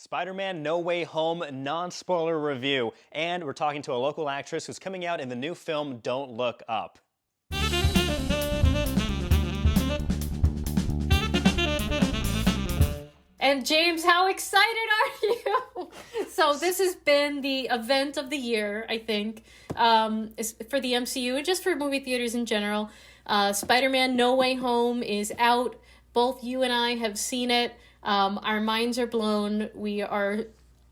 Spider-Man No Way Home non-spoiler review, and we're talking to a local actress who's coming out in the new film Don't Look Up. And James, how excited are you? So this has been the event of the year, I think, for the MCU and just for movie theaters in general. Spider-Man No Way Home is out. Both you and I have seen it. Our minds are blown. We are,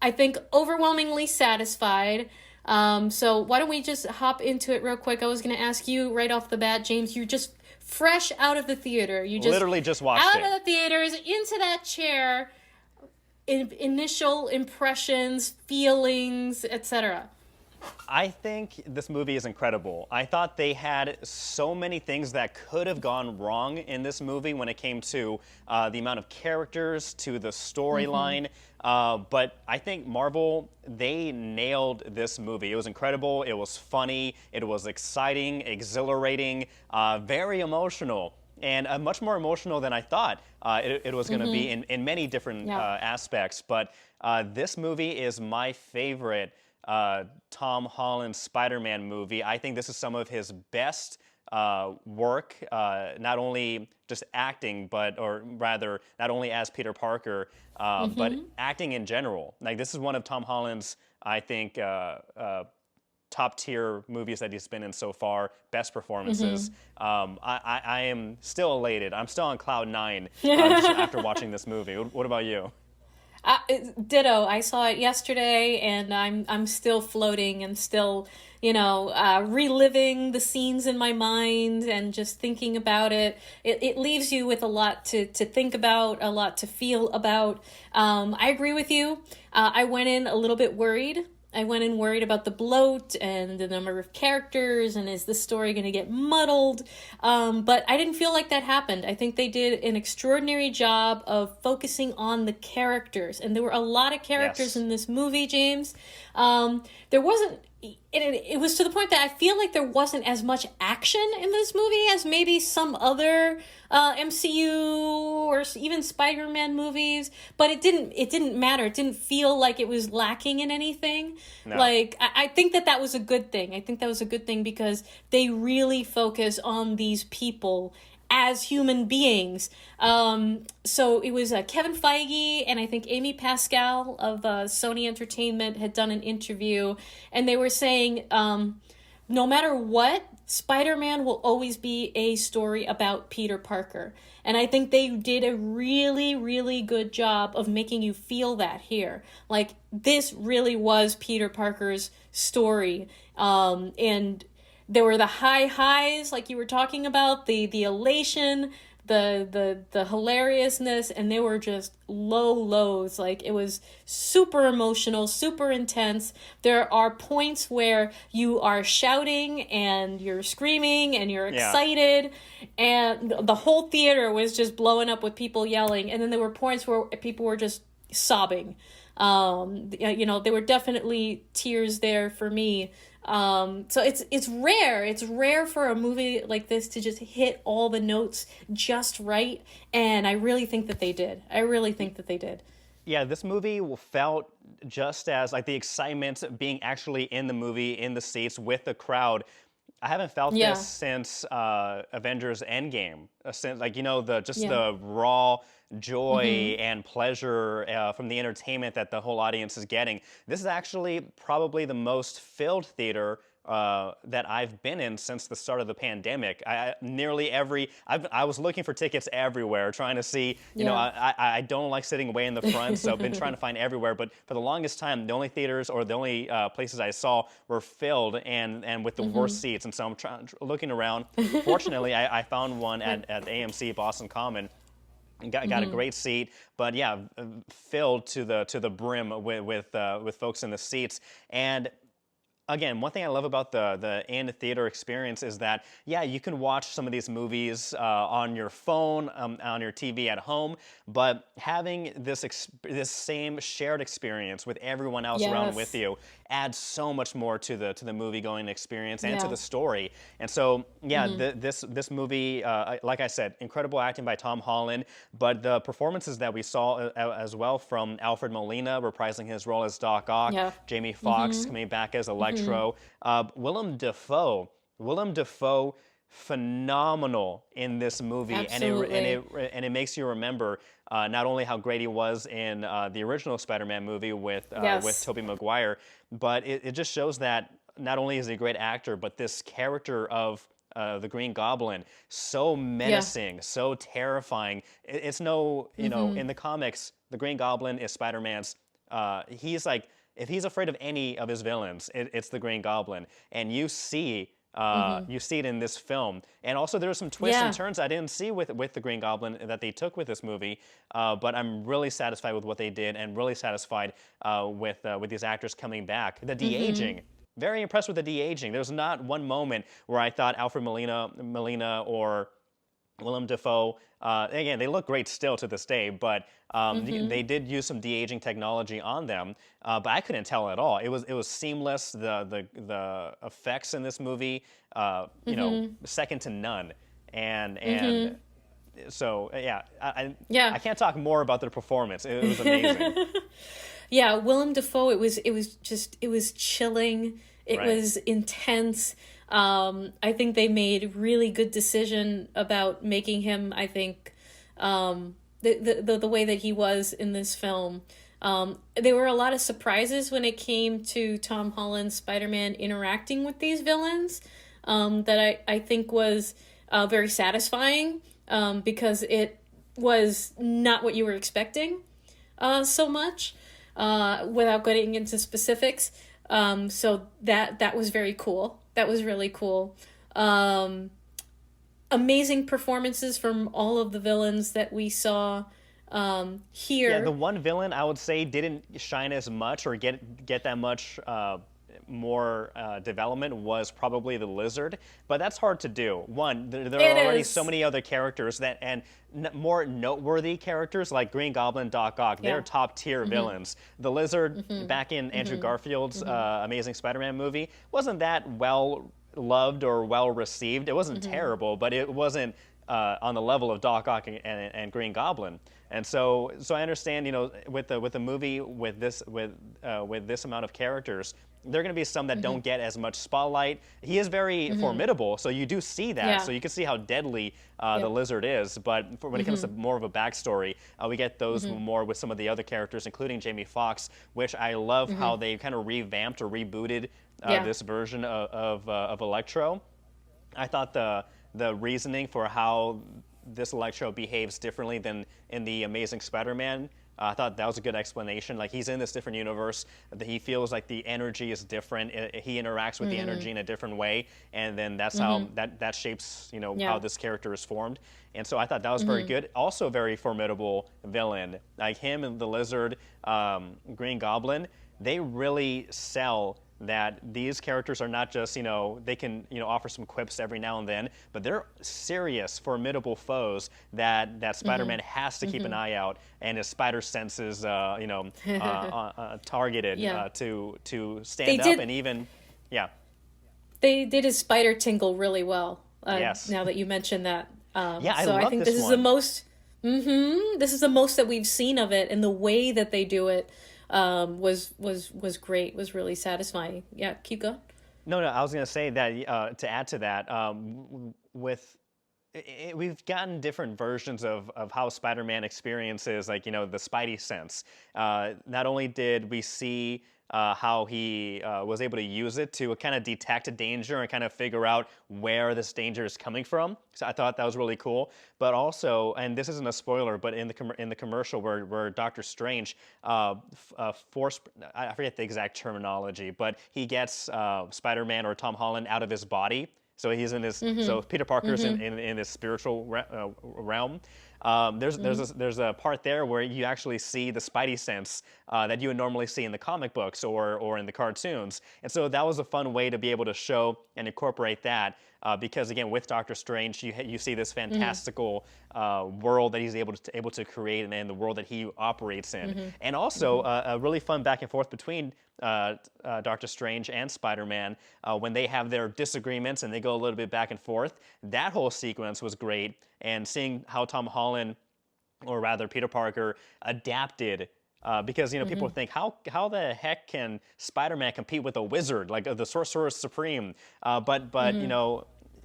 I think, overwhelmingly satisfied. So why don't we just hop into it real quick? I was going to ask you right off the bat, James, you're just fresh out of the theater. You just literally just watched out it. of the theaters, into that chair, initial impressions, feelings, etc. I think this movie is incredible. I thought they had so many things that could have gone wrong in this movie when it came to the amount of characters, to the storyline. But I think Marvel, they nailed this movie. It was incredible. It was funny. It was exciting, exhilarating, very emotional. And much more emotional than I thought it was going to be in many different aspects. But this movie is my favorite Tom Holland Spider-Man movie. I think this is some of his best work, not only just acting, or rather, not only as Peter Parker, but acting in general. Like, this is one of Tom Holland's, I think, top tier movies that he's been in so far, best performances. I am still elated. I'm still on cloud nine just after watching this movie. What about you? Ditto. I saw it yesterday, and I'm still floating and still, reliving the scenes in my mind and just thinking about it. It leaves you with a lot to think about, a lot to feel about. I agree with you. I went in a little bit worried. I went in worried about the bloat and the number of characters and is this story going to get muddled? But I didn't feel like that happened. I think they did an extraordinary job of focusing on the characters. And there were a lot of characters in this movie, James. There wasn't... It was to the point that I feel like there wasn't as much action in this movie as maybe some other MCU or even Spider-Man movies, but it didn't matter. It didn't feel like it was lacking in anything. No. Like, I think that was a good thing. I think that was a good thing because they really focus on these people as human beings. So it was Kevin Feige and I think Amy Pascal of Sony Entertainment had done an interview, and they were saying, no matter what, Spider-Man will always be a story about Peter Parker. And I think they did a really, really good job of making you feel that here. Like, this really was Peter Parker's story. And there were the high highs, like you were talking about, the elation, the hilariousness, and there were just low lows. Like, it was super emotional, super intense. There are points where you are shouting and you're screaming and you're excited, and the whole theater was just blowing up with people yelling. And then there were points where people were just sobbing. There were definitely tears there for me. So it's rare. It's rare for a movie like this to just hit all the notes just right. And I really think that they did. Yeah, this movie felt just as, like, the excitement being actually in the movie, in the seats with the crowd. I haven't felt this since Avengers Endgame. Since, the raw joy and pleasure from the entertainment that the whole audience is getting. This is actually probably the most filled theater that I've been in since the start of the pandemic. I was looking for tickets everywhere, trying to see, I don't like sitting way in the front, so I've been trying to find everywhere. But for the longest time, the only theaters or the only places I saw were filled and with the worst seats. And so I'm looking around. Fortunately, I found one at AMC Boston Common. Got a great seat, but filled to the brim with folks in the seats. And again, one thing I love about the in theater experience is that, yeah, you can watch some of these movies on your phone, on your TV at home, but having this same shared experience with everyone else around with Yes. you adds so much more to the movie going experience and to Yeah. the story. And so, yeah, Mm-hmm. this movie, like I said, incredible acting by Tom Holland, but the performances that we saw as well from Alfred Molina reprising his role as Doc Ock, Yeah. Jamie Foxx Mm-hmm. coming back as Mm-hmm. Electro, Willem Dafoe, phenomenal in this movie, Absolutely. and it makes you remember not only how great he was in the original Spider-Man movie with Yes. Tobey Maguire, but it just shows that not only is he a great actor, but this character of the Green Goblin, so Yeah. menacing, so terrifying. It's no, Mm-hmm. in the comics, the Green Goblin is Spider-Man's. He's like, if he's afraid of any of his villains, it's the Green Goblin, and Mm-hmm. you see it in this film. And also, there are some twists and Yeah. turns I didn't see with the Green Goblin that they took with this movie. But I'm really satisfied with what they did, and really satisfied with these actors coming back. The de Mm-hmm. aging. Very impressed with the de aging. There's not one moment where I thought Alfred Molina or Willem Dafoe. Again, they look great still to this day, but Mm-hmm. they did use some de-aging technology on them. But I couldn't tell at all. It was seamless. The effects in this movie, Mm-hmm. second to none. And Mm-hmm. so yeah, I Yeah. can't talk more about their performance. It was amazing. Yeah, Willem Dafoe, it was chilling. It Right. was intense. I think they made really good decision about making him, I think, the way that he was in this film. There were a lot of surprises when it came to Tom Holland's Spider-Man interacting with these villains, that I think was very satisfying, because it was not what you were expecting so much, without getting into specifics. So that was very cool. That was really cool. Um, Amazing performances from all of the villains that we saw Yeah, the here. one villain I would say didn't shine as much or get that much more development was probably the Lizard, but that's hard to do. One, there It are already so is. many other characters that and more noteworthy characters like Green Goblin, Doc Ock. They're Yeah. top tier villains. The Lizard, Mm-hmm. back in Andrew Mm-hmm. Garfield's Mm-hmm. Amazing Spider-Man movie, wasn't that well loved or well received. It wasn't Mm-hmm. terrible, but it wasn't on the level of Doc Ock and Green Goblin. And so I understand, with the movie with this amount of characters, there are going to be some that Mm-hmm. don't get as much spotlight. He is very Mm-hmm. formidable, so you do see that. So Yeah. you can see how deadly the Yep. Lizard is. But when it comes to Mm-hmm. more of a backstory, we get those Mm-hmm. more with some of the other characters, including Jamie Foxx, which I love Mm-hmm. how they kind of revamped or rebooted Yeah. this version of Electro. I thought the reasoning for how this Electro behaves differently than in the Amazing Spider-Man, I thought that was a good explanation. Like, he's in this different universe, that he feels like the energy is different. He interacts with the energy in a different way, and then that's how that shapes how Yeah. this character is formed. And so I thought that was very good. Also, very formidable villain, like him and the Lizard, Green Goblin. They really sell that these characters are not just, they can, offer some quips every now and then, but they're serious, formidable foes that Spider-Man has to keep an eye out, and his spider senses, targeted Yeah. to They stand up did and even, yeah, they did his spider tingle really well. yes. Now that you mention that, Yeah, I so I love think this this is the one. most. This is the most that we've seen of it, and the way that they do it was great. Was really satisfying. Yeah, keep going. No, I was going to say that to add to that, with we've gotten different versions of how Spider-Man experiences, like, the Spidey sense. Not only did we see how he was able to use it to kind of detect a danger and kind of figure out where this danger is coming from. So I thought that was really cool. But also, and this isn't a spoiler, but in the commercial where Doctor Strange force, I forget the exact terminology, but he gets Spider-Man or Tom Holland out of his body. So he's in his. So Peter Parker's in this spiritual realm. There's a part there where you actually see the Spidey sense that you would normally see in the comic books or in the cartoons, and so that was a fun way to be able to show and incorporate that. Because again, with Doctor Strange, you see this fantastical world that he's able to create, and the world that he operates in, and also a really fun back and forth between Doctor Strange and Spider-Man when they have their disagreements and they go a little bit back and forth. That whole sequence was great, and seeing how Tom Holland, or rather Peter Parker, adapted. Because people think how the heck can Spider-Man compete with a wizard like the Sorcerer Supreme? But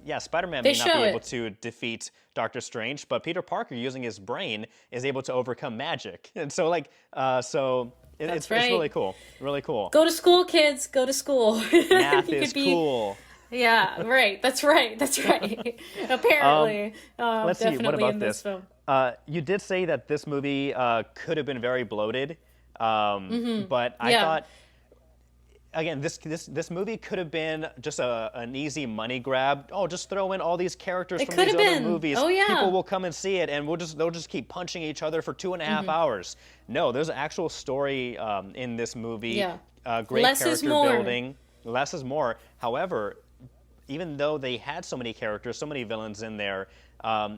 yeah, Spider-Man may not be able to defeat Doctor Strange, but Peter Parker, using his brain, is able to overcome magic. And so it's really cool. Really cool. Go to school, kids. Go to school. Math is cool. Yeah, right. That's right. Apparently. Let's see. What about this? Film. You did say that this movie could have been very bloated, but I thought, again, this movie could have been just an easy money grab. Oh, just throw in all these characters from these other movies. Oh, yeah. People will come and see it, and they'll just keep punching each other for 2.5 hours. No, there's an actual story in this movie. Yeah. Great Less character is more. building. Less is more. However, even though they had so many characters, so many villains in there,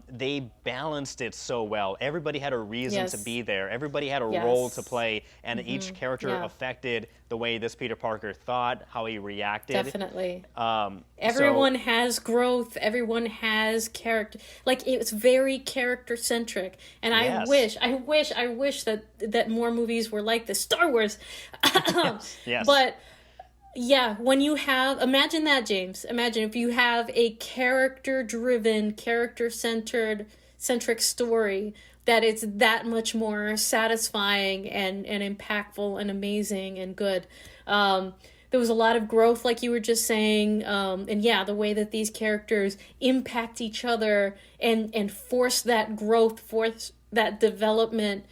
they balanced it so well. Everybody had a reason to be there. Everybody had a role to play, and each character affected the way this Peter Parker thought, how he reacted. Definitely. Everyone has growth. Everyone has character. Like, it's very character centric. And I wish that more movies were like this. Star Wars. Yes. But yeah, when you have, imagine that, James. Imagine if you have a character-driven, character-centric story, that it's that much more satisfying and impactful and amazing and good. There was a lot of growth, like you were just saying, and yeah, the way that these characters impact each other and force that growth, force that development,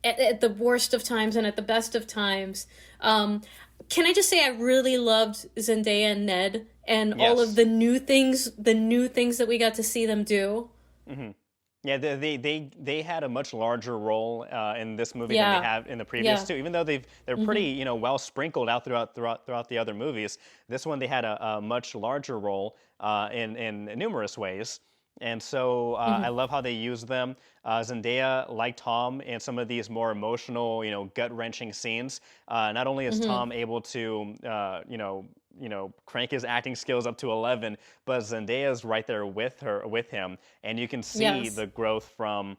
at the worst of times and at the best of times. Can I just say I really loved Zendaya and Ned and all of the new things that we got to see them do. Mm-hmm. Yeah, they had a much larger role in this movie than they have in the previous two. Even though they're pretty well sprinkled out throughout the other movies, this one they had a much larger role in numerous ways. And so I love how they use them. Zendaya, like Tom, in some of these more emotional, gut-wrenching scenes. Not only is Tom able to, crank his acting skills up to 11, but Zendaya's right there with him, and you can see the growth from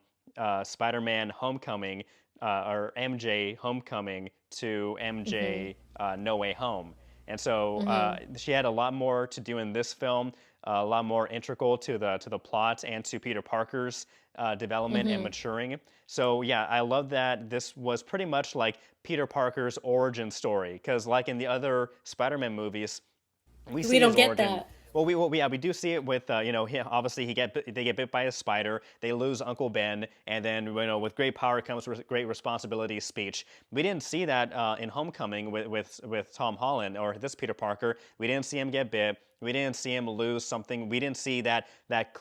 Spider-Man: Homecoming, or MJ Homecoming, to MJ No Way Home. And so she had a lot more to do in this film. A lot more integral to the plot and to Peter Parker's development and maturing. So yeah, I love that this was pretty much like Peter Parker's origin story, because like in the other Spider-Man movies, we see his origin. That. Well, we do see it with obviously they get bit by a spider, they lose Uncle Ben, and then with great power comes great responsibility speech. We didn't see that in Homecoming with Tom Holland or this Peter Parker. We didn't see him get bit. We didn't see him lose something. We didn't see that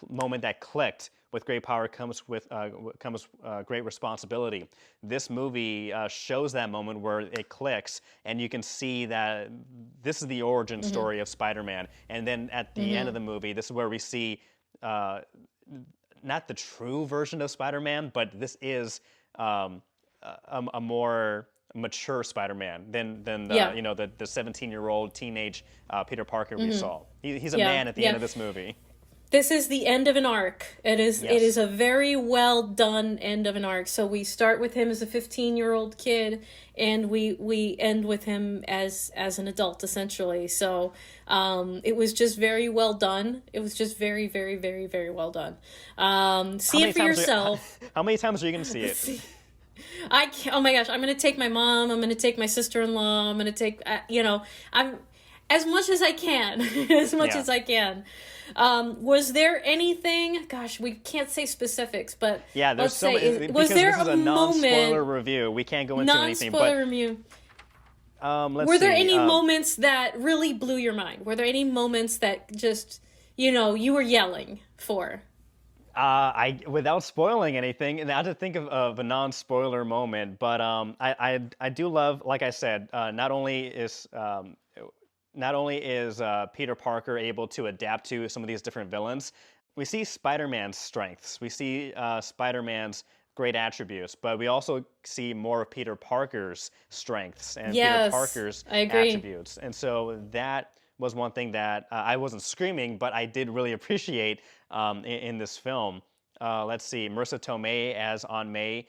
moment that clicked. With great power comes great responsibility. This movie shows that moment where it clicks, and you can see that this is the origin story of Spider-Man. And then at the end of the movie, this is where we see not the true version of Spider-Man, but this is a more mature Spider-Man than the 17-year-old teenage Peter Parker we saw. He's a man at the end of this movie. This is the end of an arc. It is a very well done end of an arc. So we start with him as a 15-year-old kid, and we end with him as an adult, essentially. So it was just very well done. It was just very, very, very, very well done. See it for yourself. How many times are you going to see it? Oh my gosh, I'm going to take my mom. I'm going to take my sister-in-law. I'm going to take, I'm as much as I can, as I can. Was there anything? Gosh, we can't say specifics, but yeah, there's was there this is a non-spoiler review? We can't go into anything. Non-spoiler review. Were there any moments that really blew your mind? Were there any moments that just you were yelling for? Without spoiling anything, and I had to think of a non-spoiler moment, but I do love, like I said, not only is Peter Parker able to adapt to some of these different villains, we see Spider-Man's strengths, we see Spider-Man's great attributes, but we also see more of Peter Parker's strengths and Peter Yes, Parker's I agree. attributes, and so that was one thing that I wasn't screaming, but I did really appreciate in this film. Let's see, Marissa Tomei as Aunt May,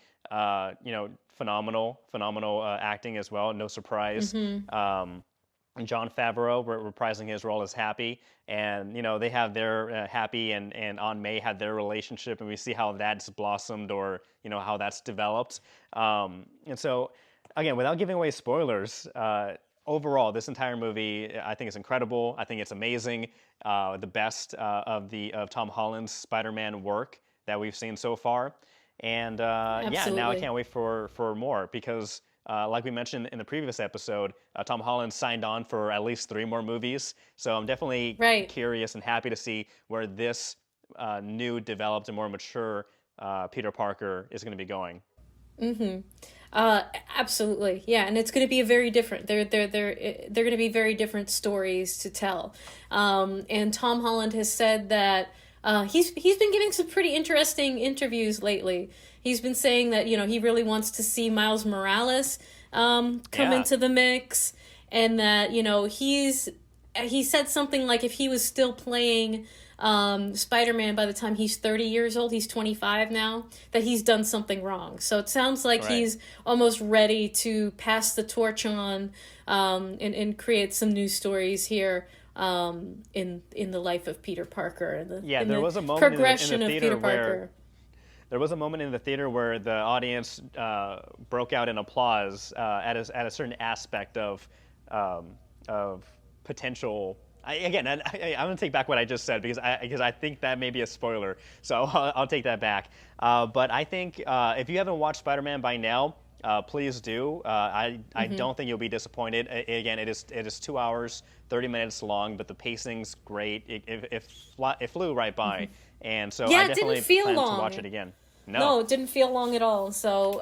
phenomenal acting as well. No surprise. Mm-hmm. John Favreau reprising his role as Happy, and they have their Happy and Aunt May had their relationship, and we see how that's blossomed or how that's developed. And so, again, without giving away spoilers, overall, this entire movie I think is incredible. I think it's amazing, the best of Tom Holland's Spider-Man work that we've seen so far, and yeah, now I Absolutely. can't wait for more because. Like we mentioned in the previous episode, Tom Holland signed on for at least 3 more movies. So I'm definitely Right. curious and happy to see where this new, developed, and more mature Peter Parker is going to be going. Mm-hmm. Uh, Absolutely. Yeah, and it's going to be a very different. They're going to be very different stories to tell. And Tom Holland has said that he's been giving some pretty interesting interviews lately. He's been saying that he really wants to see Miles Morales come Yeah, into the mix, and that he said something like if he was still playing Spider-Man by the time he's 30 years old, he's 25 now, that he's done something wrong. So it sounds like right. he's almost ready to pass the torch on, and create some new stories here, in the life of Peter Parker, and Yeah, in there the was a moment in progression the of Peter theater where Parker. there was a moment in the theater where the audience broke out in applause at a certain aspect of potential. I'm going to take back what I just said because I think that may be a spoiler. So I'll take that back. But I think if you haven't watched Spider-Man by now, please do. I don't think you'll be disappointed. Again, it is 2 hours, 30 minutes long, but the pacing's great. It flew right by, and so I Yeah, it didn't definitely feel plan to watch long. it again. No, No, it didn't feel long at all. So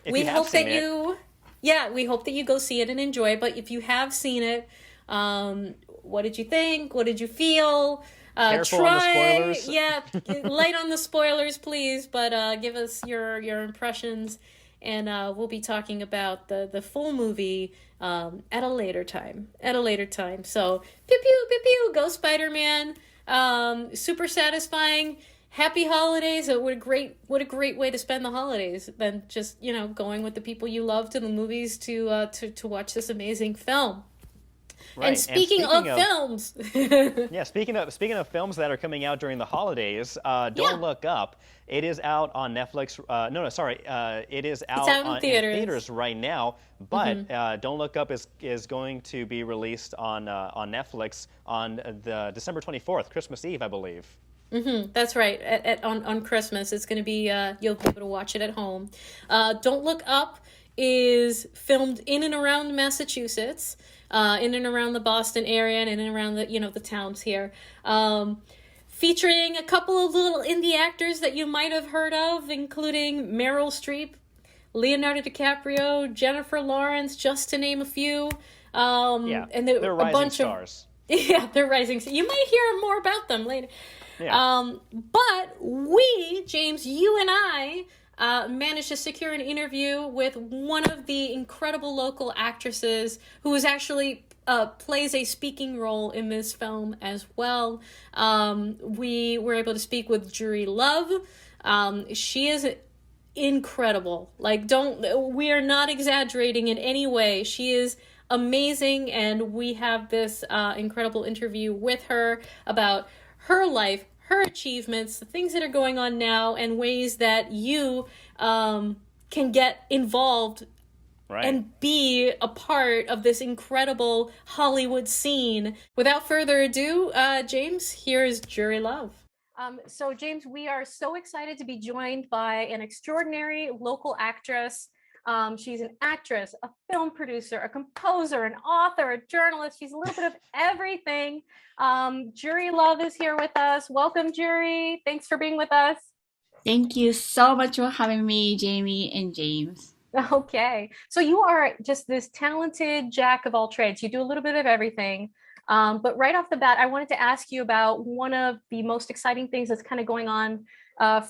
if we you have hope that seen it, we hope that you go see it and enjoy it. But if you have seen it, what did you think? What did you feel? careful on the Try, spoilers. yeah, light on the spoilers, please. But give us your impressions, and we'll be talking about the full movie at a later time. At a later time. So pew pew pew pew, go Spider-Man! Super satisfying. Happy holidays! What a great way to spend the holidays than just going with the people you love to the movies to watch this amazing film. And Right. And speaking of films, yeah, speaking of films that are coming out during the holidays, yeah, Don't Look Up. It is out on Netflix. No, sorry. It is it's out out in in theaters. theaters right now. But Don't Look Up is going to be released on Netflix on the December 24th, Christmas Eve, I believe. That's right. On Christmas, it's going to be you'll be able to watch it at home. Don't Look Up is filmed in and around Massachusetts, in and around the Boston area, and in and around the towns here. Featuring a couple of little indie actors that you might have heard of, including Meryl Streep, Leonardo DiCaprio, Jennifer Lawrence, just to name a few. Yeah, And they're a rising bunch of stars. yeah, they're rising. You might hear more about them later. Yeah. But we, James, you and I, managed to secure an interview with one of the incredible local actresses who is actually plays a speaking role in this film as well. We were able to speak with Juri Love. She is incredible. We are not exaggerating in any way. She is amazing, and we have this incredible interview with her about her life, her achievements, the things that are going on now, and ways that you can get involved Right. and be a part of this incredible Hollywood scene. Without further ado, James, here is Jury Love. So, James, we are so excited to be joined by an extraordinary local actress. She's an actress, a film producer, a composer, an author, a journalist. She's a little bit of everything. Juri Love is here with us. Welcome, Juri. Thanks for being with us. Thank you so much for having me, Jamie and James. Okay. So you are just this talented jack of all trades. You do a little bit of everything. But right off the bat, I wanted to ask you about one of the most exciting things that's kind of going on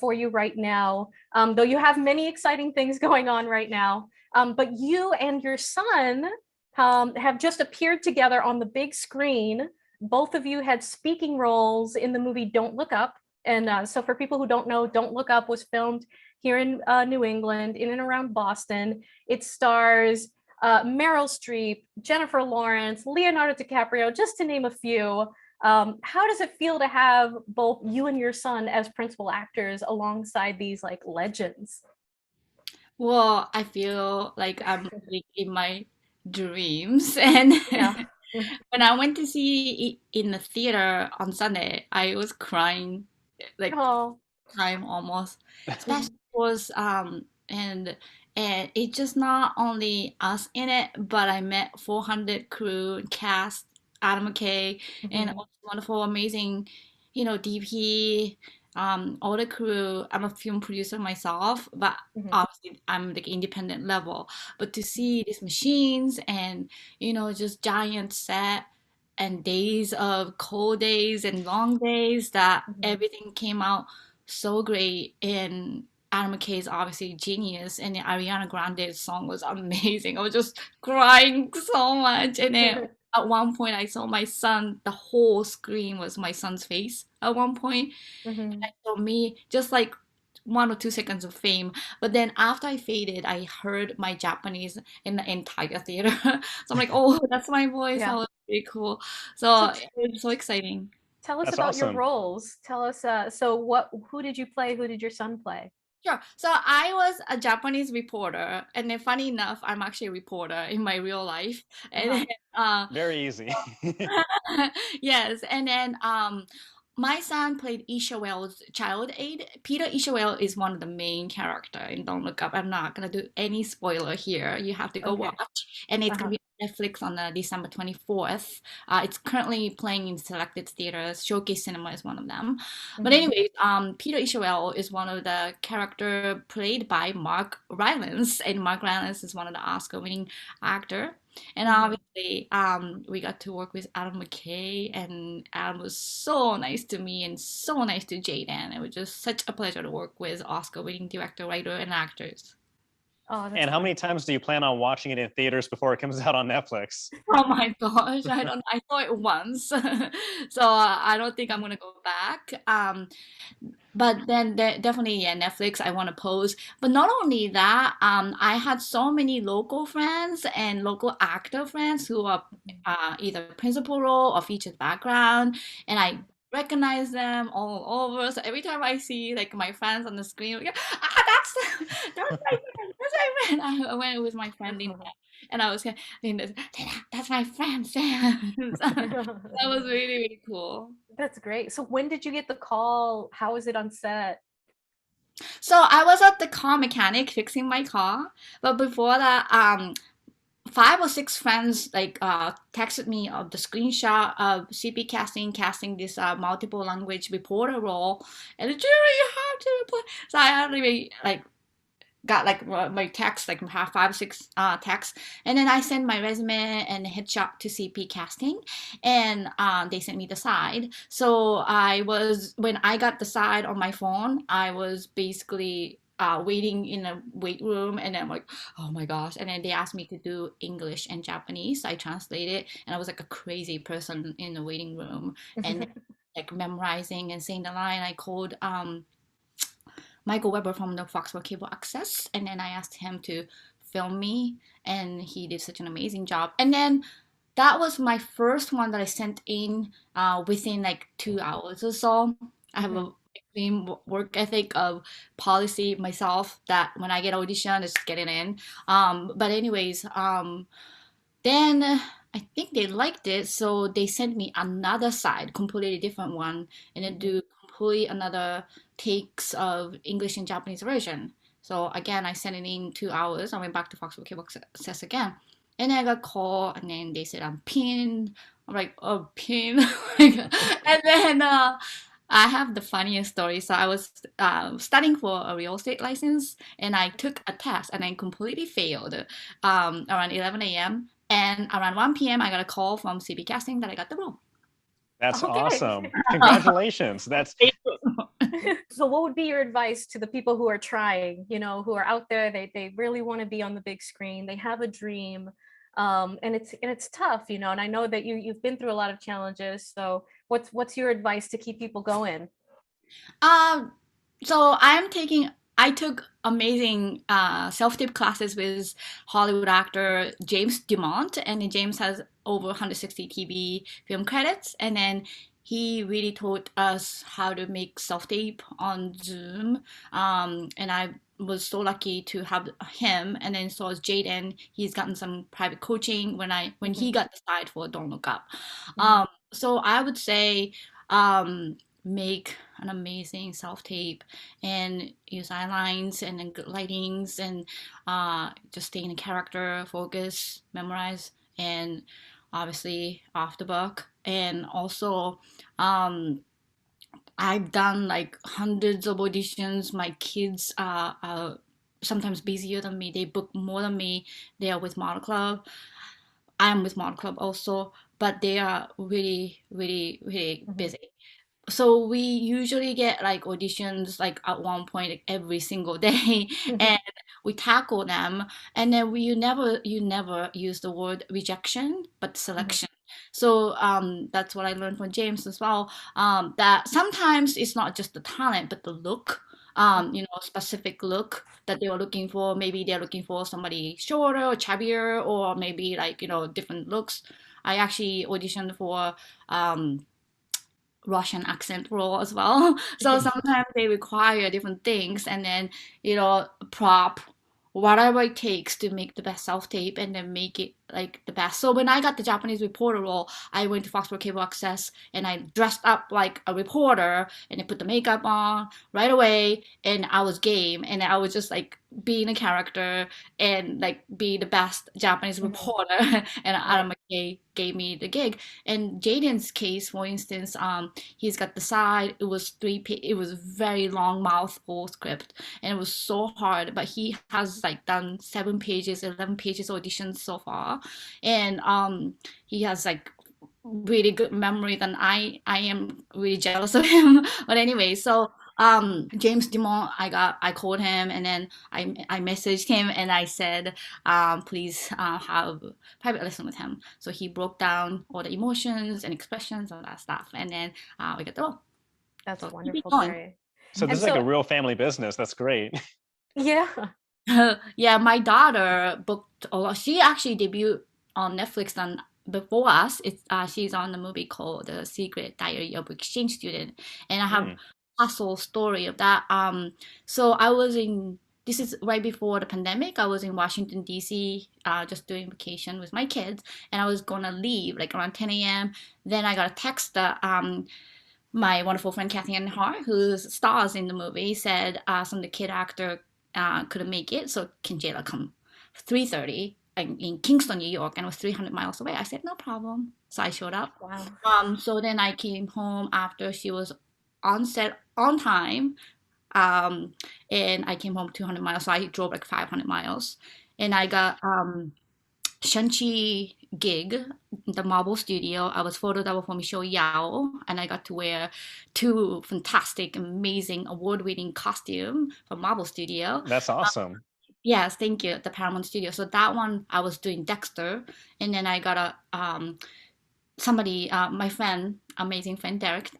for you right now. Though you have many exciting things going on right now. But you and your son have just appeared together on the big screen. Both of you had speaking roles in the movie Don't Look Up. And so for people who don't know, Don't Look Up was filmed here in New England, in and around Boston. It stars Meryl Streep, Jennifer Lawrence, Leonardo DiCaprio, just to name a few. How does it feel to have both you and your son as principal actors alongside these like legends? Well, I feel like I'm like in my dreams. And Yeah. when I went to see it in the theater on Sunday, I was crying like Oh. time almost. Especially was and it's just not only us in it, but I met 400 crew cast, Adam McKay, and Mhm. all this wonderful, amazing, DP, all the crew. I'm a film producer myself, but Mhm. obviously I'm like independent level. But to see these machines and just giant set and days of cold days and long days that Mhm. everything came out so great. And Adam McKay is obviously genius, and the Ariana Grande's song was amazing. I was just crying so much. And then at one point, I saw my son. The whole screen was my son's face. At one point, I Mhm. saw me just like 1 or 2 seconds of fame. But then after I faded, I heard my Japanese in the entire theater. So I'm like, oh, that's my voice. That Yeah. was really cool. So So it was so exciting. tell us That's about your awesome. roles. Tell us so what who did you play? Who did your son play? Sure. So I was a Japanese reporter, and then funny enough, I'm actually a reporter in my real life. And Uh-huh. then, uh, Very easy. yes, and then my son played Ishawel's child aide. Peter Ishawel is one of the main character in Don't Look Up. I'm not gonna do any spoiler here. You have to go Okay. watch, and it's gonna Uh-huh. be on Netflix on December 24th. It's currently playing in selected theaters. Showcase Cinema is one of them. But Mhm. anyways, Peter Ishawel is one of the character played by Mark Rylance, and Mark Rylance is one of the Oscar-winning actor. And Mhm. obviously, we got to work with Adam McKay, and Adam was so nice to me and so nice to Jaden. It was just such a pleasure to work with Oscar-winning director, writer, and actors. Oh, that's And how great. many times do you plan on watching it in theaters before it comes out on Netflix? Oh my gosh, I don't. I saw it once, so I don't think I'm gonna go back. But then definitely, yeah, Netflix. I want to post. But not only that, I had so many local friends and local actor friends who are either principal role or featured background, and I recognize them all over. So every time I see like my friends on the screen, I'm like, that's that's my friend, that's my friend. I went with my friend in and I was kind of, that's my friend Sam. That was really really cool. That's great. So when did you get the call? How was it on set? So I was at the car mechanic fixing my car, but before that, 5 or 6 friends like texted me of the screenshot of CP casting this multiple language reporter role, and Jury, you have to reply. So I had to be like got like my text like 5 or 6 texts, and then I sent my resume and headshot to CP casting, and they sent me the side. So I was when I got the side on my phone, I was basically waiting in a wait room, and then I'm like, oh my gosh. And then they asked me to do English and Japanese. I translated, and I was like a crazy person in the waiting room, and like memorizing and saying the line. I called Michael Weber from the Foxwell Cable Access, and then I asked him to film me, and he did such an amazing job. And then that was my first one that I sent in within like 2 hours or so. I have a Mhm. extreme work ethic of policy myself that when I get audition, just get it in. But anyways, then I think they liked it, so they sent me another side, completely different one, and then Mhm. do completely another takes of English and Japanese version. So again, I sent it in 2 hours. I went back to Foxborough Cable Access again. And then I got called, and then they said I'm pinned. I'm like, oh, pin. And then I have the funniest story. So I was studying for a real estate license, and I took a test, and I completely failed around 11 a.m. And around 1 p.m., I got a call from CB Casting that I got the role. That's Okay. awesome. Congratulations. That's So what would be your advice to the people who are trying, who are out there, they really want to be on the big screen, they have a dream, and it's tough, and I know that you've been through a lot of challenges. So what's your advice to keep people going? Um, so I took amazing self-tape classes with Hollywood actor James Dumont, and then James has over 160 TV film credits, and then he really taught us how to make self-tape on Zoom. And I was so lucky to have him, and then so is Jaden. He's gotten some private coaching when he Mhm, got the side for Don't Look Up. mhm, So I would say make an amazing self tape and use eye lines and then good lightings and just stay in a character, focus, memorize, and obviously off the book. And also, um, I've done like hundreds of auditions. My kids are sometimes busier than me. They book more than me. They are with Model Club. I'm with Model Club also, but they are really, really, really mhm, busy. So we usually get like auditions like at one point like, every single day, mhm, and we tackle them, and then you never use the word rejection but mhm, selection. So that's what I learned from James as well, that sometimes it's not just the talent but the look, specific look that they were looking for. Maybe they're looking for somebody shorter or chubbier, or maybe like different looks. I actually auditioned for um Russian accent role as well. So mhm. sometimes they require different things, and then prop whatever it takes to make the best self tape and then make it like the best. So when I got the Japanese reporter role, I went to Foxborough Cable Access and I dressed up like a reporter and I put the makeup on right away, and I was game, and I was just like being a character and like be the best Japanese Mhm. reporter. And Right. Adam McKay gave me the gig. In Jaden's case, for instance, he's got the side. It was it was very long mouthful script, and it was so hard. But he has like done 7 pages, 11 pages auditions so far, and he has like really good memory. Than I am really jealous of him. But anyway, so James Dumont, I called him, and then I messaged him and I said, please have private lesson with him. So he broke down all the emotions and expressions and that stuff, and then we got the role. That's So keep it wonderful, going. Juri. so this And is like a so, real family business. That's great. yeah. Yeah, my daughter booked a lot. She actually debuted on Netflix and before us. She's on the movie called The Secret Diary of Exchange Student, and I have Hmm. hustle story of that. So I was in. This is right before the pandemic. I was in Washington D.C. Just doing vacation with my kids, and I was gonna leave like around 10 a.m. Then I got a text that my wonderful friend Kathy Ann Hart, who stars in the movie, said some of the kid actor couldn't make it, so can Jayla come 3:30 in Kingston, New York, and it was 300 miles away. I said no problem, so I showed up. Wow. So then I came home after she was on set on time, um, and I came home 200 miles, so I drove like 500 miles, and I got Shang-Chi gig, the Marvel Studio. I was photo double for Michelle Yao, and I got to wear two fantastic, amazing, award-winning costume from Marvel Studio. That's awesome. Yes, thank you, the Paramount Studio. So that one I was doing Dexter, and then I got a somebody, my friend, amazing friend Derek,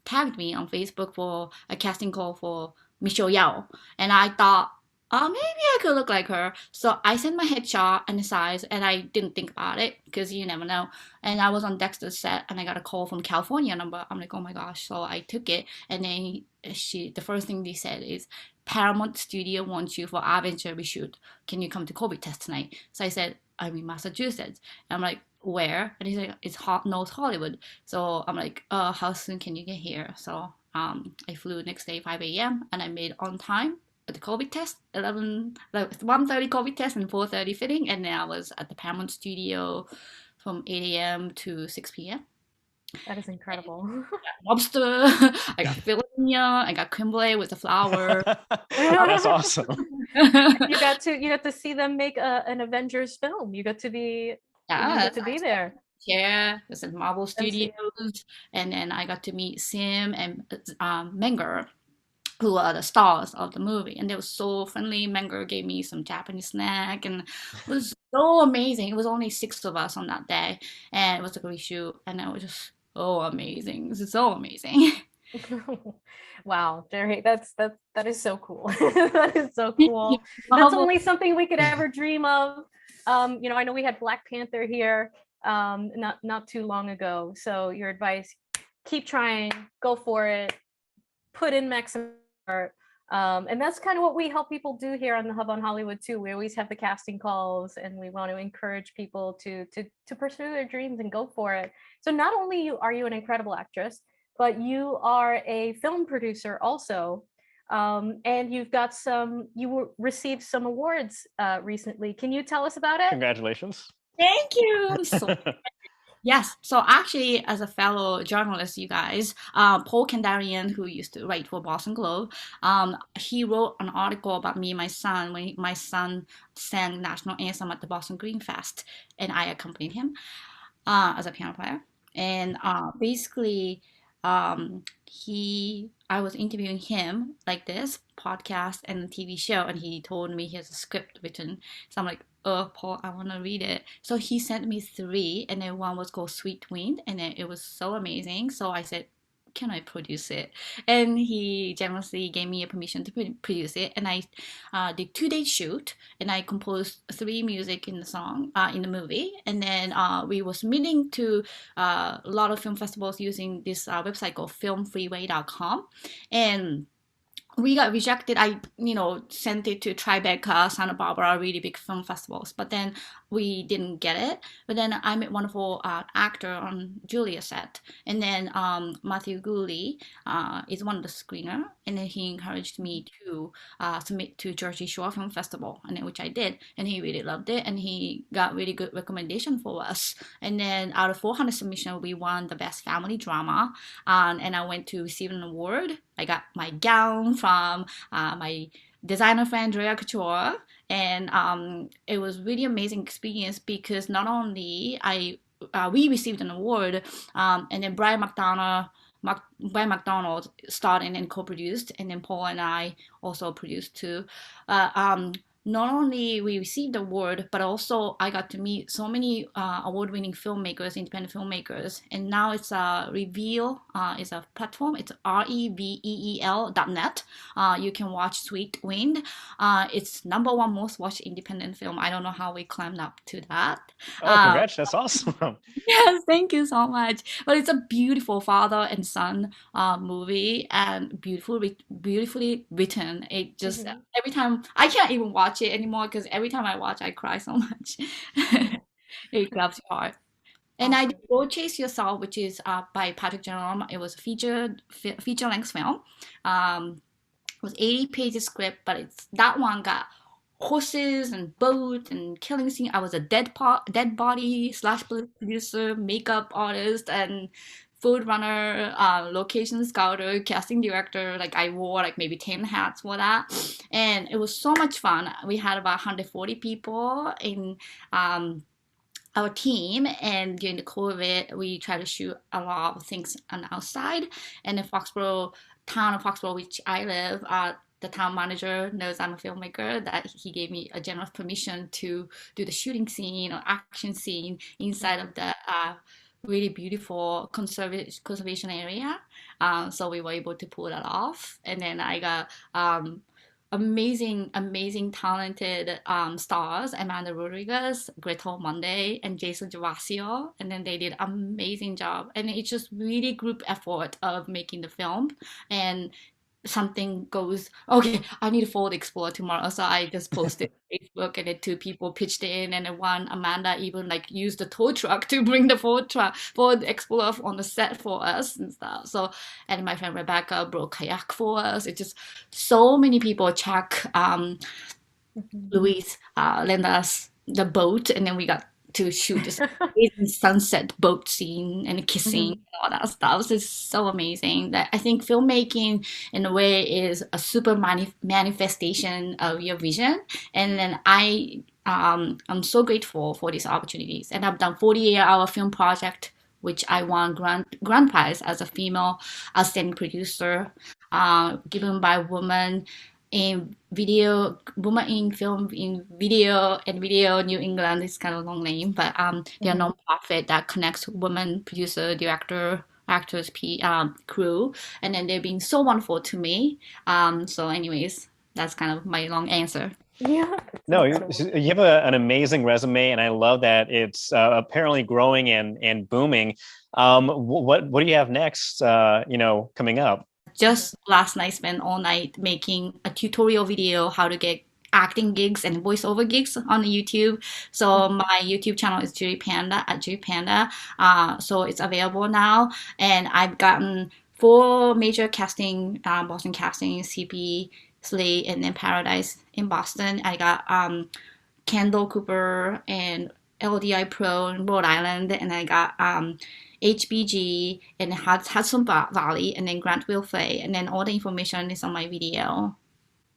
tagged me on Facebook for a casting call for Michelle Yao, and I thought, oh, maybe I could look like her. So I sent my headshot and the size, and I didn't think about it because you never know. And I was on Dexter's set, and I got a call from California number. I'm like, oh my gosh! So I took it, and then the first thing they said is, Paramount Studio wants you for Avenger reshoot. Can you come to Kobe test tonight? So I said, I'm in Massachusetts. And I'm like, where? And he's like, it's North Hollywood. So I'm like, how soon can you get here? So I flew next day 5 a.m. and I made on time. the COVID test, 11, like 1:30 COVID test and 4:30 fitting, and then I was at the Paramount Studio from 8 a.m. to 6 p.m. That is incredible. Lobster, I got Philadelphia, I got creme brulee with the flour. That's awesome. You got to see them make an Avengers film. You got to be there. Yeah, it was at Marvel That's it. Studios, and then I got to meet Sim and Menger, who are the stars of the movie, and they were so friendly. Menger gave me some Japanese snack, and it was so amazing. It was only 6 of us on that day, and it was a great shoot, and it was just so amazing. It's so amazing. Wow, Jerry, that is so cool. That is so cool. That's only something we could ever dream of. I know we had Black Panther here not too long ago. So your advice, keep trying, go for it, put in maximum effort. And that's kind of what we help people do here on the Hub on Hollywood too. We always have the casting calls, and we want to encourage people to pursue their dreams and go for it. So not only are you an incredible actress, but you are a film producer also. And you received some awards recently. Can you tell us about it? Congratulations. Thank you. Yes. So actually, as a fellow journalist, you guys, Paul Kandarian, who used to write for Boston Globe, he wrote an article about me and my son when my son sang national anthem at the Boston Green Fest, and I accompanied him as a piano player. And basically, I was interviewing him like this podcast and a TV show, and he told me he has a script written. So I'm like, oh, Paul, I want to read it. So he sent me 3, and then one was called Sweet Wind, and then it was so amazing. So I said, can I produce it? And he generously gave me a permission to produce it. And I did 2-day shoot, and I composed 3 music in the song, in the movie. And then we were submitting to a lot of film festivals using this website called filmfreeway.com. And we got rejected. I, sent it to Tribeca, Santa Barbara, really big film festivals, but then we didn't get it. But then I met wonderful actor on Julia's set, and then Matthew Gooley is one of the screener, and then he encouraged me to submit to Jersey Shore Film Festival, and then, which I did, and he really loved it, and he got really good recommendation for us. And then out of 400 submissions, we won the best family drama, and I went to receive an award. I got my gown from my designer friend Drea Couture, and it was really amazing experience because not only we received an award, and then Brian McDonald starred and co-produced, and then Paul and I also produced too. Not only we received the award, but also I got to meet so many award-winning filmmakers, independent filmmakers, and now it's a Reveal is a platform. It's REVEEL.net. You can watch Sweet Wind. It's #1 most watched independent film. I don't know how we climbed up to that. Oh, congrats! That's awesome. Yes, thank you so much. But it's a beautiful father and son movie, and beautifully written. It just every time I can't even watch it anymore because every time I watch, I cry so much. It grabs your heart. And I did Go Chase Yourself, which is by Patrick Jerome. It was a feature-length film. It was 80 pages script, but that one got horses and boats and killing scene. I was a dead body / producer, makeup artist, and food runner, location scouter, casting director. Like I wore like maybe 10 hats for that, and it was so much fun. We had about 140 people in our team, and during the COVID, we tried to shoot a lot of things on the outside. And in town of Foxborough, which I live, the town manager knows I'm a filmmaker, that he gave me a generous permission to do the shooting scene or action scene inside of the really beautiful conservation area. So we were able to pull that off. And then I got amazing, talented stars, Amanda Rodriguez, Gretel Monday, and Jason Gervasio, and then they did amazing job. And it's just really group effort of making the film, and something goes, okay, I need to Ford Explorer tomorrow. So I just posted on Facebook, and then two people pitched in, and then one, Amanda, even like used the tow truck to bring the Ford Explorer on the set for us and stuff. So, and my friend Rebecca brought kayak for us. It's just so many people. Chuck, Mhm. Luis, lent us the boat, and then we got to shoot this amazing sunset boat scene and kissing Mhm. and all that stuff. So it's so amazing that I think filmmaking in a way is a super manifestation of your vision. And then I'm so grateful for these opportunities. And I've done 48-hour film project, which I won grand prize as a female outstanding producer, given by women in video, woman in film, in video, and video New England is kind of a long name, but they're a Mhm. nonprofit that connects women producer, director, actors, crew, and then they've been so wonderful to me. So anyways, that's kind of my long answer. Yeah, it's No, incredible. you have an amazing resume, and I love that it's apparently growing and booming. What do you have next? Coming up? Just last night, spent all night making a tutorial video how to get acting gigs and voiceover gigs on YouTube. So Mhm. my YouTube channel is Juri Panda at Juri Panda. So it's available now, and I've gotten four major casting, Boston casting, CP, Slate, and then Paradise in Boston. I got Kendall Cooper and LDI Pro in Rhode Island, and I got HBG and Hudson Valley, and then Grantville Fay, and then all the information is on my video.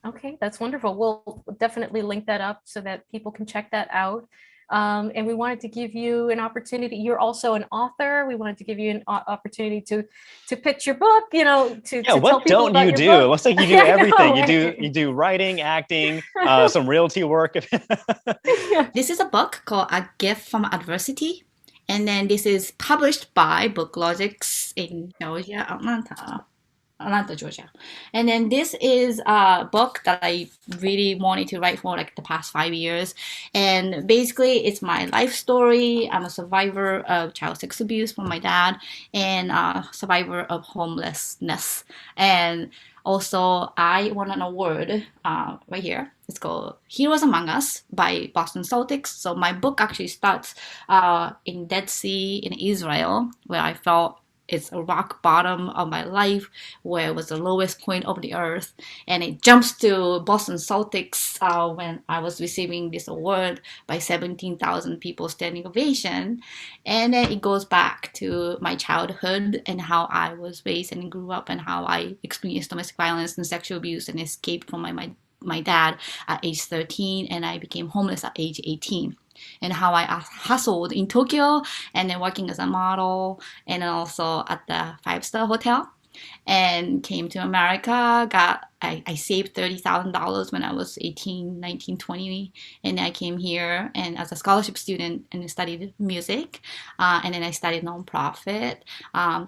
Okay, that's wonderful. We'll definitely link that up so that people can check that out. And we wanted to give you an opportunity. You're also an author. We wanted to give you an opportunity to pitch your book, to, Yeah, to tell what people don't about you your do? It book. looks like you do I everything. know, You do writing, acting, some realty work. right? This is a book called A Gift from Adversity, and then this is published by Book Logics in Georgia, Atlanta, Georgia. And then this is a book that I really wanted to write for like the past 5 years. And basically, it's my life story. I'm a survivor of child sex abuse from my dad, and a survivor of homelessness. And also, I won an award right here. It's called Heroes Among Us by Boston Celtics. So my book actually starts in Dead Sea in Israel, where I felt it's a rock bottom of my life, where it was the lowest point of the earth, and it jumps to Boston Celtics when I was receiving this award by 17,000 people standing ovation, and then it goes back to my childhood and how I was raised and grew up, and how I experienced domestic violence and sexual abuse and escaped from my dad at age 13, and I became homeless at age 18, and how I hustled in Tokyo, and then working as a model, and then also at the five-star hotel, and came to America. I saved $30,000 when I was 18, 19, 20, and I came here and as a scholarship student and studied music, and then I started a nonprofit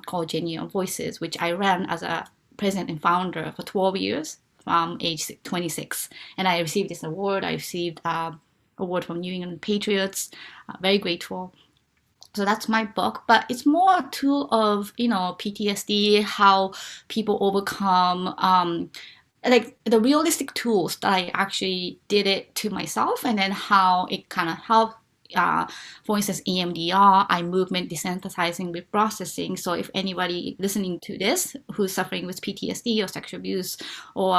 called Genuine Voices, which I ran as a president and founder for 12 years from age 26, and I received this award. I received award from New England Patriots. Very grateful. So that's my book, but it's more a tool of PTSD, how people overcome like the realistic tools that I actually did it to myself, and then how it kind of helped. For instance, EMDR, eye movement desensitizing with processing. So if anybody listening to this who's suffering with PTSD or sexual abuse or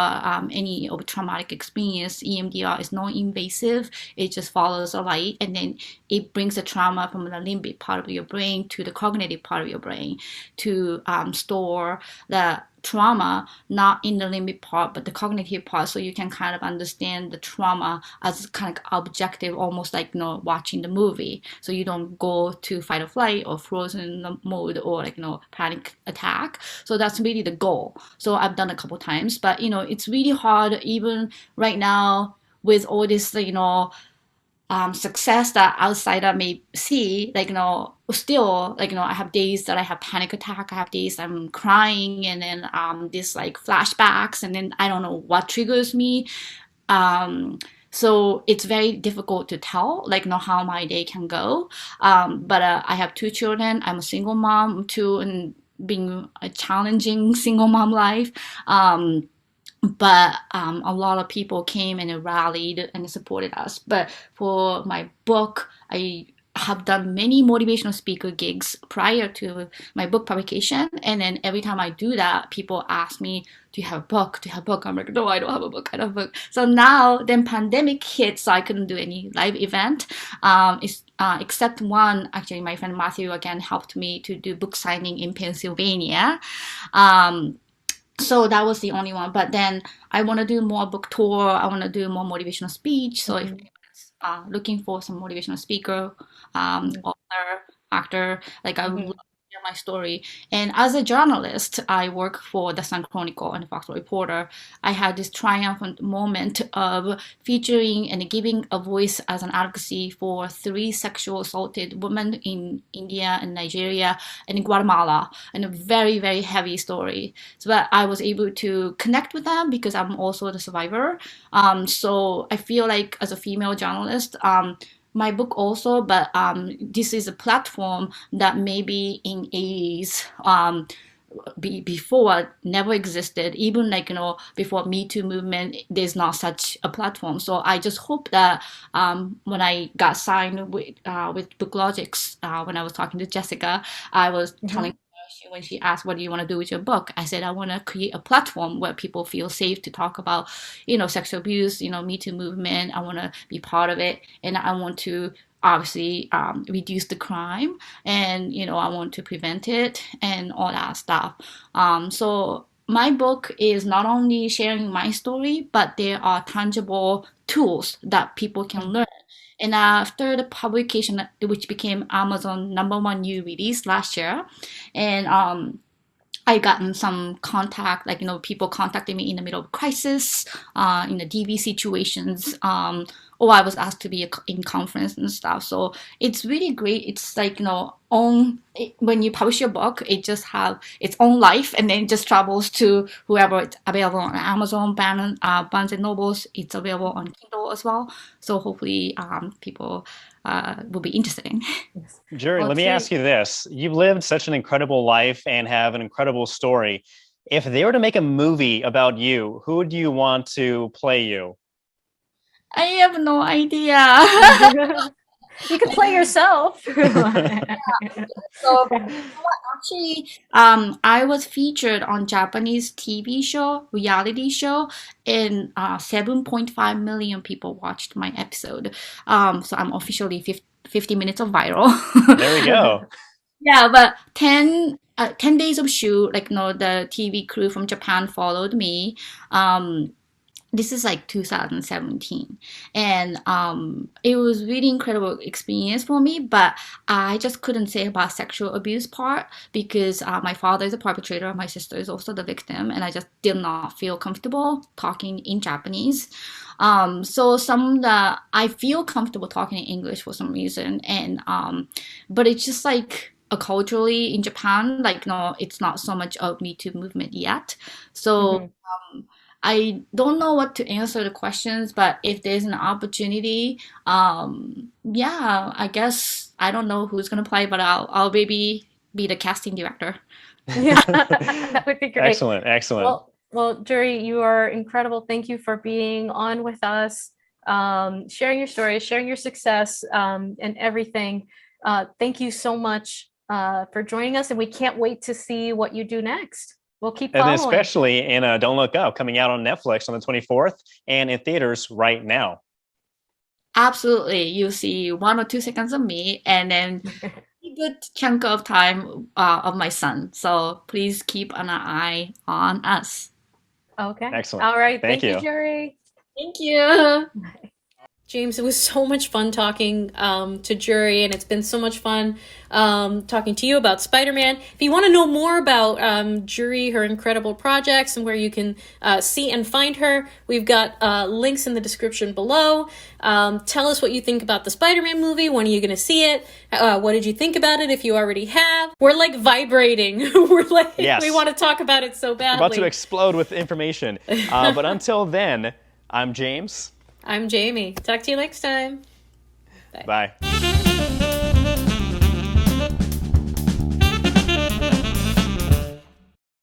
any of traumatic experience, EMDR is non-invasive. It just follows a light, and then it brings the trauma from the limbic part of your brain to the cognitive part of your brain to store the trauma not in the limbic part but the cognitive part, so you can kind of understand the trauma as kind of objective, almost like watching the movie, so you don't go to fight or flight or frozen mode or panic attack. So that's really the goal. So I've done a couple times, but it's really hard even right now with all this success that outsider may see, still, I have days that I have panic attack, I have days I'm crying, and then this like flashbacks, and then I don't know what triggers me. So it's very difficult to tell, how my day can go. But I have two children. I'm a single mom too, and being a challenging single mom life. but a lot of people came and rallied and supported us. But for my book, I have done many motivational speaker gigs prior to my book publication, and then every time I do that, people ask me, "Do you have a book? Do you have a book?" I'm like, "No, I don't have a book. I don't have a book." So now, then pandemic hit, so I couldn't do any live event. Except one, actually, my friend Matthew again helped me to do book signing in Pennsylvania. So that was the only one. But then I want to do more book tour. I want to do more motivational speech. So if anyone's looking for some motivational speaker, author, actor, like I would love to share my story. And as a journalist, I work for the Sun Chronicle and the Fox Reporter. I had this triumphant moment of featuring and giving a voice as an advocacy for 3 sexual assaulted women in India and Nigeria and Guatemala, and a very, very heavy story. So that I was able to connect with them because I'm also the survivor. So I feel like as a female journalist, my book also, but this is a platform that maybe in 80s before never existed. Even like before Me Too movement, there's not such a platform. So I just hope that when I got signed with BookLogix, when I was talking to Jessica, I was telling her, when she asked, "What do you want to do with your book?" I said, "I want to create a platform where people feel safe to talk about, sexual abuse, Me Too movement. I want to be part of it, and I want to obviously reduce the crime, and I want to prevent it and all that stuff." So my book is not only sharing my story, but there are tangible tools that people can learn. And after the publication, which became Amazon #1 new release last year, and I gotten some contact, like people contacted me in the middle of crisis, in the DV situations, or I was asked to be in conference and stuff. So it's really great. It's like when you publish your book, it just have its own life, and then it just travels to whoever. It's available on Amazon, Barnes and Nobles. It's available on Kindle as well. So hopefully, people will be interested in. Juri, Well, let me ask you this. You've lived such an incredible life and have an incredible story. If they were to make a movie about you, who do you want to play you? I have no idea. You can play yourself. So actually, I was featured on Japanese TV show, reality show, and 7.5 million people watched my episode. So I'm officially 50 minutes of viral. There we go. Yeah, but 10 days of shoot, like the TV crew from Japan followed me. This is like 2017, and it was really incredible experience for me, but I just couldn't say about sexual abuse part because my father is a perpetrator, my sister is also the victim, and I just did not feel comfortable talking in Japanese. So I feel comfortable talking in English for some reason, and but it's just like culturally in Japan, like it's not so much of Me Too movement yet. So I don't know what to answer the questions, but if there's an opportunity, yeah, I guess I don't know who's gonna play, but I'll maybe be the casting director. Yeah, that would be great. Excellent, excellent. Well, Juri, you are incredible. Thank you for being on with us, sharing your story, sharing your success, and everything. Thank you so much for joining us, and we can't wait to see what you do next. We'll keep following. And especially in Don't Look Up, coming out on Netflix on the 24th and in theaters right now. Absolutely. You'll see 1 or 2 seconds of me, and then a good chunk of time of my son. So please keep an eye on us. Okay. Excellent. All right. Thank you, Juri. Thank you. James, it was so much fun talking to Juri, and it's been so much fun talking to you about Spider-Man. If you want to know more about Juri, her incredible projects, and where you can see and find her, we've got links in the description below. Tell us what you think about the Spider-Man movie. When are you going to see it? What did you think about it if you already have? We're like vibrating. We're like, yes. We want to talk about it so badly. About to explode with information. But until then, I'm James. I'm Jamie. Talk to you next time. Bye.